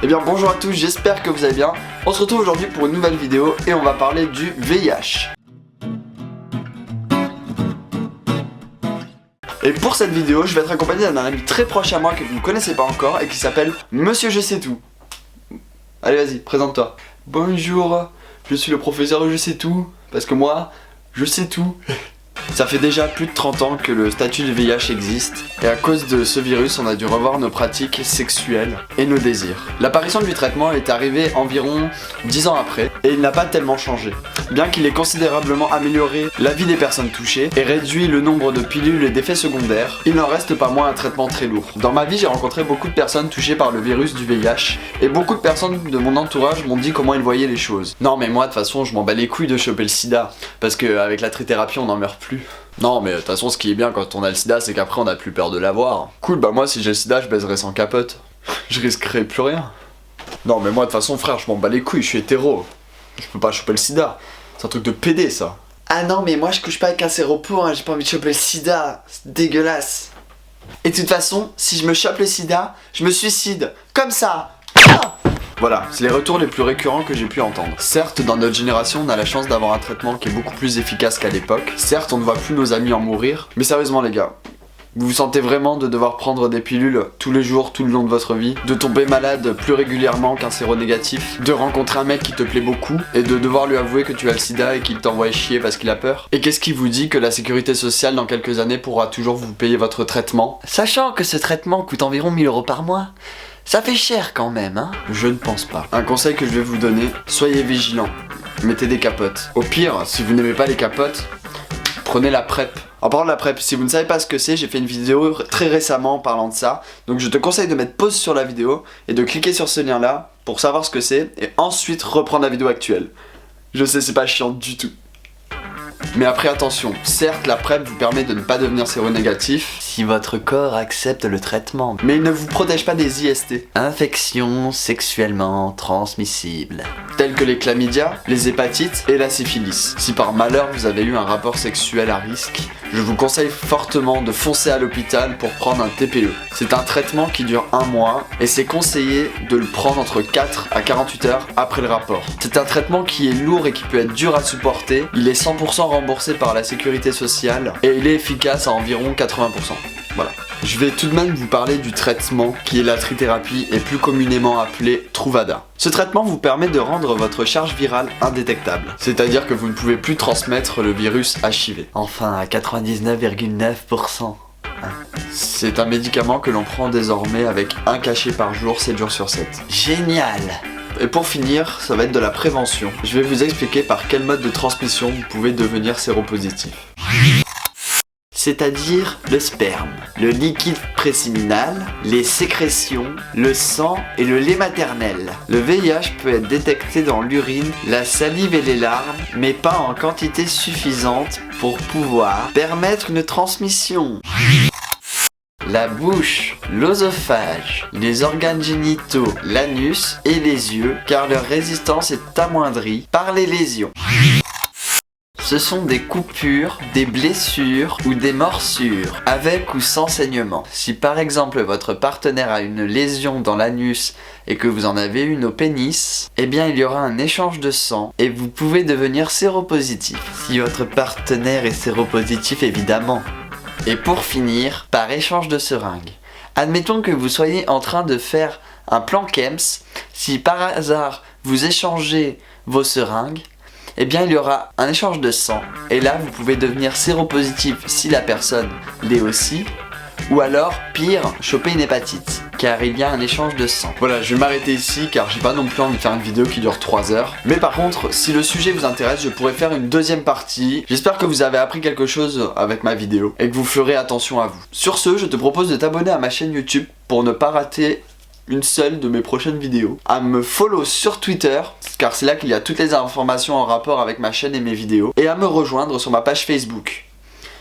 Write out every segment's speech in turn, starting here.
Eh bien bonjour à tous, j'espère que vous allez bien. On se retrouve aujourd'hui pour une nouvelle vidéo et on va parler du VIH. Et pour cette vidéo, je vais être accompagné d'un ami très proche à moi que vous ne connaissez pas encore et qui s'appelle Monsieur Je sais tout. Allez vas-y, présente-toi. Bonjour, je suis le professeur Je sais tout, parce que moi, je sais tout. Ça fait déjà plus de 30 ans que le statut du VIH existe, et à cause de ce virus, on a dû revoir nos pratiques sexuelles et nos désirs. L'apparition du traitement est arrivée environ 10 ans après, et il n'a pas tellement changé. Bien qu'il ait considérablement amélioré la vie des personnes touchées et réduit le nombre de pilules et d'effets secondaires, il n'en reste pas moins un traitement très lourd. Dans ma vie, j'ai rencontré beaucoup de personnes touchées par le virus du VIH, et beaucoup de personnes de mon entourage m'ont dit comment ils voyaient les choses. Non mais moi de toute façon, je m'en bats les couilles de choper le sida, parce qu'avec la trithérapie, on n'en meurt plus. Non mais de toute façon ce qui est bien quand on a le sida c'est qu'après on a plus peur de l'avoir. Cool, bah moi si j'ai le sida je baiserai sans capote. Je risquerai plus rien. Non mais moi de toute façon frère je m'en bats les couilles, je suis hétéro. Je peux pas choper le sida. C'est un truc de pédé ça. Ah non mais moi je couche pas avec un séropos, hein, j'ai pas envie de choper le sida. C'est dégueulasse. Et de toute façon si je me chope le sida, je me suicide. Comme ça. Ah! Voilà, c'est les retours les plus récurrents que j'ai pu entendre. Certes, dans notre génération, on a la chance d'avoir un traitement qui est beaucoup plus efficace qu'à l'époque. Certes, on ne voit plus nos amis en mourir. Mais sérieusement les gars, vous vous sentez vraiment de devoir prendre des pilules tous les jours, tout le long de votre vie, de tomber malade plus régulièrement qu'un séronégatif, de rencontrer un mec qui te plaît beaucoup et de devoir lui avouer que tu as le sida et qu'il t'envoie chier parce qu'il a peur? Et qu'est-ce qui vous dit que la sécurité sociale dans quelques années pourra toujours vous payer votre traitement? Sachant que ce traitement coûte environ 1000 € par mois. Ça fait cher quand même, hein? Je ne pense pas. Un conseil que je vais vous donner, soyez vigilants. Mettez des capotes. Au pire, si vous n'aimez pas les capotes, prenez la PrEP. En parlant de la PrEP, si vous ne savez pas ce que c'est, j'ai fait une vidéo très récemment en parlant de ça. Donc je te conseille de mettre pause sur la vidéo et de cliquer sur ce lien là pour savoir ce que c'est et ensuite reprendre la vidéo actuelle. Je sais, c'est pas chiant du tout. Mais après attention, certes la PrEP vous permet de ne pas devenir séronégatif si votre corps accepte le traitement, mais il ne vous protège pas des IST, infections sexuellement transmissibles, telles que les chlamydia, les hépatites et la syphilis. Si par malheur vous avez eu un rapport sexuel à risque, je vous conseille fortement de foncer à l'hôpital pour prendre un TPE. C'est un traitement qui dure 1 mois et c'est conseillé de le prendre entre 4 à 48 heures après le rapport. C'est un traitement qui est lourd et qui peut être dur à supporter. Il est 100% remboursé par la sécurité sociale et il est efficace à environ 80%. Voilà. Je vais tout de même vous parler du traitement qui est la trithérapie et plus communément appelée Truvada. Ce traitement vous permet de rendre votre charge virale indétectable, c'est-à-dire que vous ne pouvez plus transmettre le virus HIV. Enfin à 99,9%. C'est un médicament que l'on prend désormais avec un cachet par jour, 7 jours sur 7. Génial! Et pour finir, ça va être de la prévention. Je vais vous expliquer par quel mode de transmission vous pouvez devenir séropositif. C'est-à-dire le sperme, le liquide préséminal, les sécrétions, le sang et le lait maternel. Le VIH peut être détecté dans l'urine, la salive et les larmes, mais pas en quantité suffisante pour pouvoir permettre une transmission. La bouche, l'œsophage, les organes génitaux, l'anus et les yeux, car leur résistance est amoindrie par les lésions. Ce sont des coupures, des blessures ou des morsures, avec ou sans saignement. Si par exemple votre partenaire a une lésion dans l'anus et que vous en avez une au pénis, eh bien il y aura un échange de sang et vous pouvez devenir séropositif. Si votre partenaire est séropositif évidemment. Et pour finir, par échange de seringues. Admettons que vous soyez en train de faire un plan KEMS, si par hasard vous échangez vos seringues, eh bien il y aura un échange de sang et là vous pouvez devenir séropositif si la personne l'est aussi, ou alors pire, choper une hépatite car il y a un échange de sang. Voilà, je vais m'arrêter ici car j'ai pas non plus envie de faire une vidéo qui dure 3 heures. Mais par contre, si le sujet vous intéresse, je pourrais faire une deuxième partie. J'espère que vous avez appris quelque chose avec ma vidéo et que vous ferez attention à vous. Sur ce, je te propose de t'abonner à ma chaîne YouTube pour ne pas rater une seule de mes prochaines vidéos, à me follow sur Twitter car c'est là qu'il y a toutes les informations en rapport avec ma chaîne et mes vidéos, et à me rejoindre sur ma page Facebook.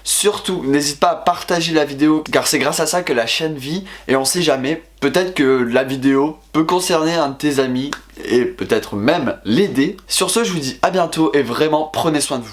Surtout, n'hésite pas à partager la vidéo car c'est grâce à ça que la chaîne vit et on sait jamais, peut-être que la vidéo peut concerner un de tes amis et peut-être même l'aider. Sur ce, je vous dis à bientôt et vraiment prenez soin de vous.